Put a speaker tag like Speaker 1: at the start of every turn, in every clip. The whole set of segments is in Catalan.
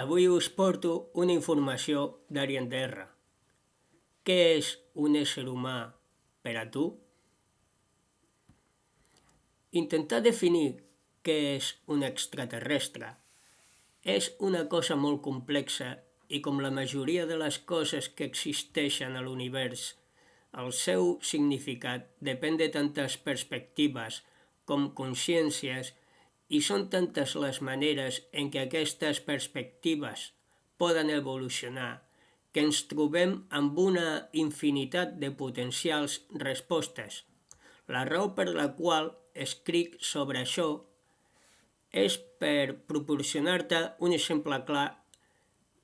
Speaker 1: Avui us porto una informació d'Arien Terra. Què és un ésser humà per a tu? Intentar definir què és un extraterrestre és una cosa molt complexa i com la majoria de les coses que existeixen a l'univers, el seu significat depèn de tantes perspectives com consciències i són tantes les maneres en què aquestes perspectives poden evolucionar que ens trobem amb una infinitat de potencials respostes. La raó per la qual escric sobre això és per proporcionar-te un exemple clar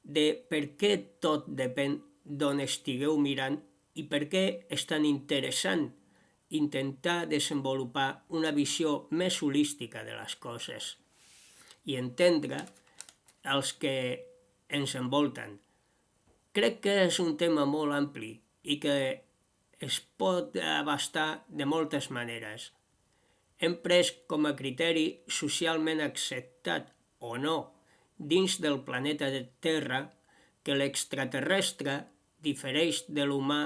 Speaker 1: de per què tot depèn d'on estigueu mirant i per què és tan interessant intentar desenvolupar una visió més holística de les coses i entendre els que ens envolten. Crec que és un tema molt ampli i que es pot abastar de moltes maneres. Hem pres com a criteri socialment acceptat o no dins del planeta de Terra que l'extraterrestre difereix de l'humà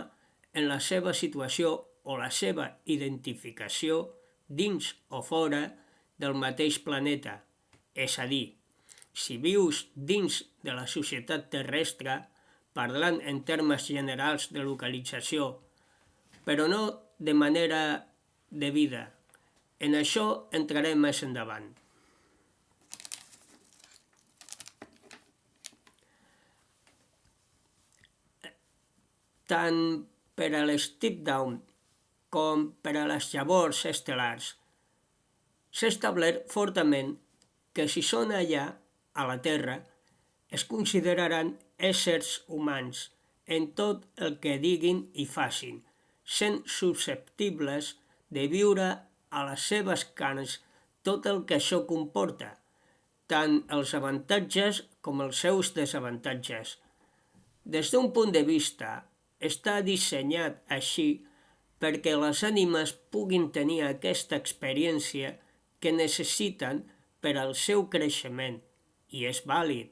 Speaker 1: en la seva situació o la seva identificació dins o fora del mateix planeta. És a dir, si vius dins de la societat terrestre, parlant en termes generals de localització, però no de manera de vida. En això entrarem més endavant. Tant per a l'Step Down com per a les llavors estel·lars, s'ha establert fortament que si són allà, a la Terra, es consideraran éssers humans en tot el que diguin i facin, sent susceptibles de viure a les seves carns tot el que això comporta, tant els avantatges com els seus desavantatges. Des d'un punt de vista, està dissenyat així perquè les ànimes puguin tenir aquesta experiència que necessiten per al seu creixement, i és vàlid.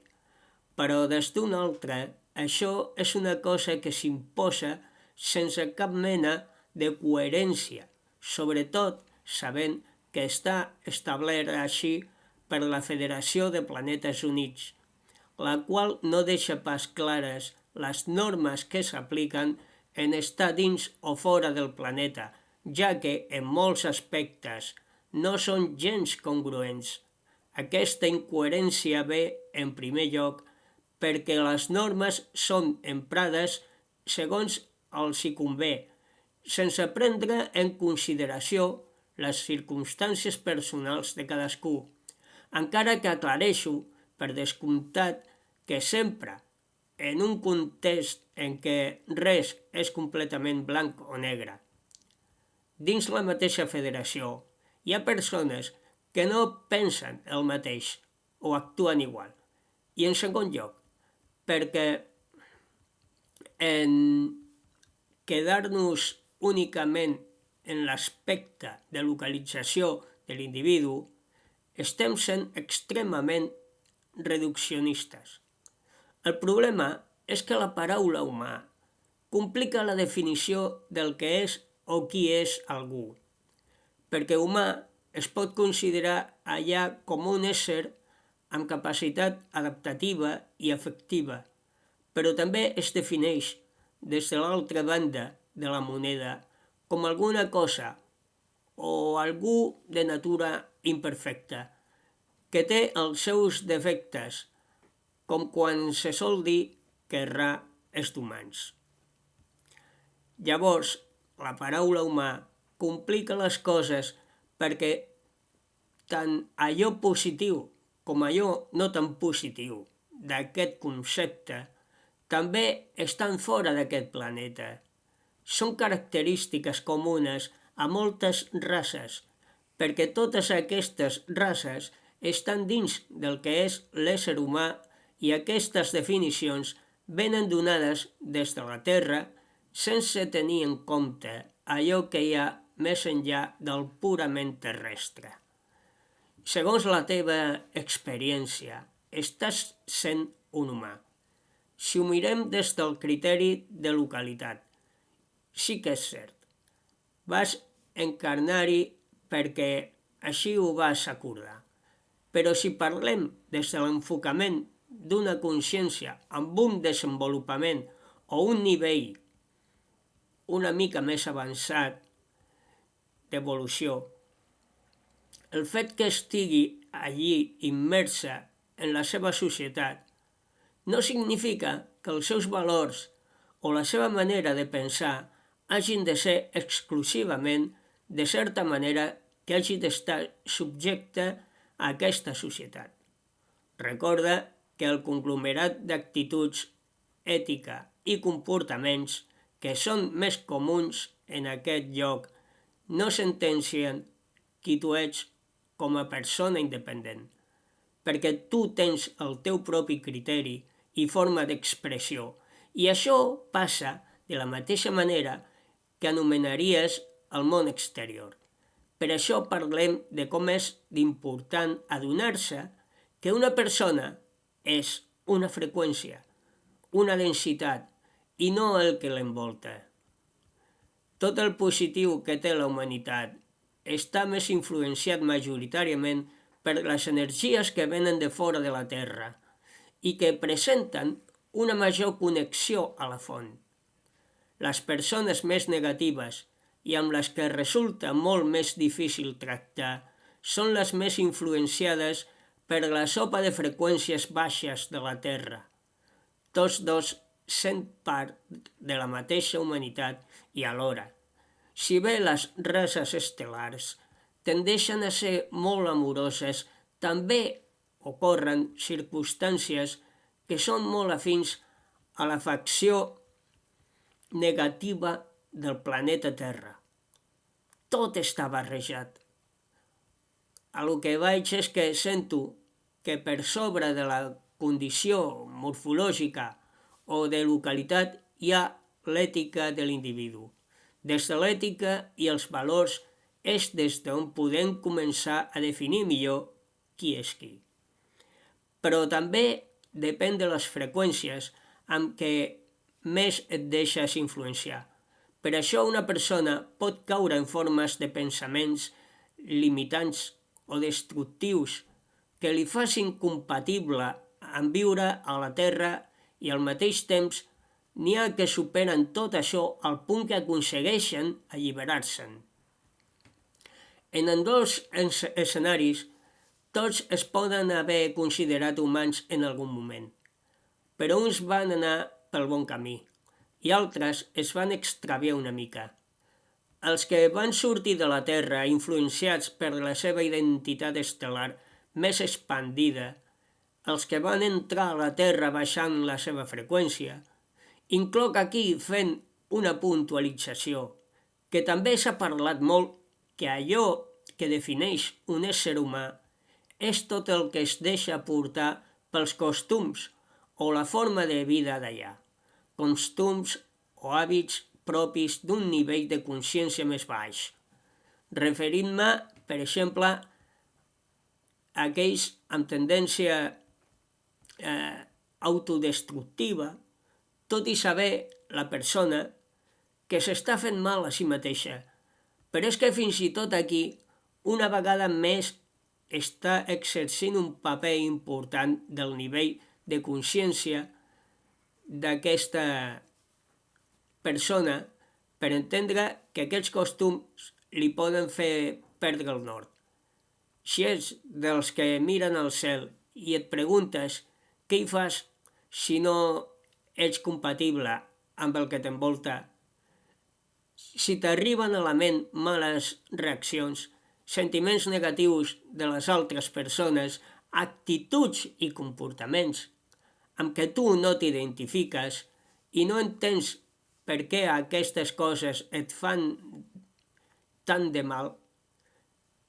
Speaker 1: Però des d'un altre, això és una cosa que s'imposa sense cap mena de coherència, sobretot sabent que està establert així per la Federació de Planetes Units, la qual no deixa pas clares les normes que s'apliquen en estar dins o fora del planeta, ja que en molts aspectes no són gens congruents. Aquesta incoherència ve, en primer lloc, perquè les normes són emprades segons els hi convé, sense prendre en consideració les circumstàncies personals de cadascú, encara que aclareixo, per descomptat, que sempre, en un context en què res és completament blanc o negre. Dins la mateixa federació hi ha persones que no pensen el mateix o actuen igual. I en segon lloc, perquè en quedar-nos únicament en l'aspecte de localització de l'individu, estem sent extremament reduccionistes. El problema és que la paraula humà complica la definició del que és o qui és algú, perquè humà es pot considerar allà com un ésser amb capacitat adaptativa i afectiva, però també es defineix des de l'altra banda de la moneda com alguna cosa o algú de natura imperfecta, que té els seus defectes, com quan se sol dir que errar és d'humans. Llavors, la paraula humà complica les coses perquè tant allò positiu com allò no tan positiu d'aquest concepte també estan fora d'aquest planeta. Són característiques comunes a moltes races, perquè totes aquestes races estan dins del que és l'ésser humà i aquestes definicions venen donades des de la Terra sense tenir en compte allò que hi ha més enllà del purament terrestre. Segons la teva experiència, estàs sent un humà. Si ho mirem des del criteri de localitat, sí que és cert. Vas encarnar-hi perquè així ho vas acordar. Però si parlem des de l'enfocament d'una consciència amb un desenvolupament o un nivell una mica més avançat d'evolució, el fet que estigui allí immersa en la seva societat no significa que els seus valors o la seva manera de pensar hagin de ser exclusivament, de certa manera, que hagi d'estar subjecte a aquesta societat. Recorda que el conglomerat d'actituds, ètica i comportaments que són més comuns en aquest lloc no sentencien qui tu ets com a persona independent, perquè tu tens el teu propi criteri i forma d'expressió, i això passa de la mateixa manera que anomenaries el món exterior. Per això parlem de com és d'important adonar-se que una persona és una freqüència, una densitat, i no el que l'envolta. Tot el positiu que té la humanitat està més influenciat majoritàriament per les energies que venen de fora de la Terra i que presenten una major connexió a la font. Les persones més negatives i amb les que resulta molt més difícil tractar són les més influenciades per la sopa de freqüències baixes de la Terra. Tots dos sent part de la mateixa humanitat i alhora, si bé les races estel·lars tendeixen a ser molt amoroses, també ocorren circumstàncies que són molt afins a la facció negativa del planeta Terra. Tot està barrejat. A lo que vaig és que sento que per sobre de la condició morfològica o de localitat hi ha l'ètica de l'individu. Des de l'ètica i els valors és des d'on podem començar a definir millor qui és qui. Però també depèn de les freqüències amb què més et deixes influenciar. Per això una persona pot caure en formes de pensaments limitants o destructius que li facin compatible amb viure a la Terra i al mateix temps n'hi ha que superen tot això al punt que aconsegueixen alliberar-se'n. En ambdós escenaris, tots es poden haver considerat humans en algun moment, però uns van anar pel bon camí i altres es van extraviar una mica. Els que van sortir de la Terra influenciats per la seva identitat estel·lar més expandida, els que van entrar a la Terra baixant la seva freqüència, incloc aquí fent una puntualització, que també s'ha parlat molt que allò que defineix un ésser humà és tot el que es deixa portar pels costums o la forma de vida d'allà, costums o hàbits propis d'un nivell de consciència més baix. Referint-me, per exemple, a aquells amb tendència autodestructiva, tot i saber la persona que s'està fent mal a si mateixa. Però és que fins i tot aquí, una vegada més, està exercint un paper important del nivell de consciència d'aquesta persona per entendre que aquests costums li poden fer perdre el nord. Si ets dels que miren al cel i et preguntes què hi fas si no ets compatible amb el que t'envolta, si t'arriben a la ment males reaccions, sentiments negatius de les altres persones, actituds i comportaments amb què tu no t'identifiques i no entens per què aquestes coses et fan tant de mal,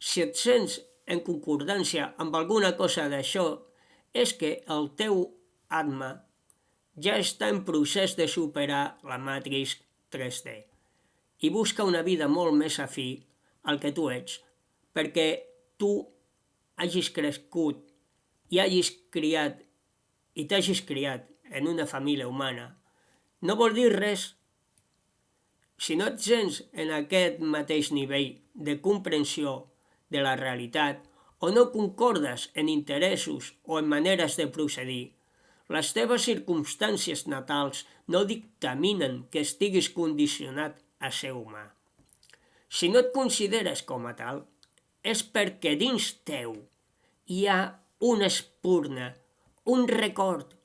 Speaker 1: si et sents en concordància amb alguna cosa d'això, és que el teu àtma ja està en procés de superar la matriz 3D i busca una vida molt més afí al que tu ets, perquè tu hagis crescut i hagis criat i t'hagis criat en una família humana, no vol dir res. Si no et sents en aquest mateix nivell de comprensió de la realitat o no concordes en interessos o en maneres de procedir, les teves circumstàncies natals no dictaminen que estiguis condicionat a ser humà. Si no et consideres com a tal, és perquè dins teu hi ha una espurna, un record,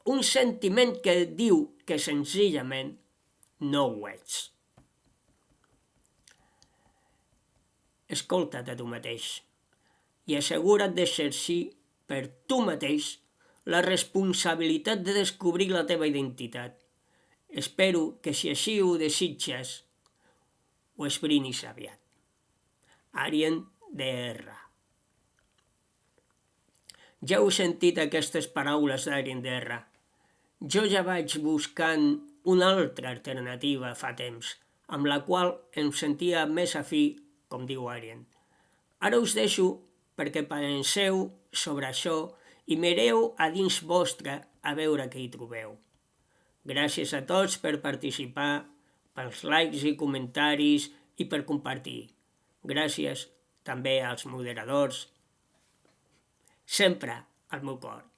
Speaker 1: un sentiment que et diu que senzillament no ho ets. Escolta't a tu mateix i assegura't d'exercir per tu mateix la responsabilitat de descobrir la teva identitat. Espero que si així ho desitges, ho esbrinis aviat. Arien DR. Ja heu sentit aquestes paraules d'Arien DR. Jo ja vaig buscant una altra alternativa fa temps, amb la qual em sentia més afí, com diu Arien. Ara us deixo perquè penseu sobre això i mireu a dins vostre a veure què hi trobeu. Gràcies a tots per participar, pels likes i comentaris i per compartir. Gràcies també als moderadors. Sempre al meu cor.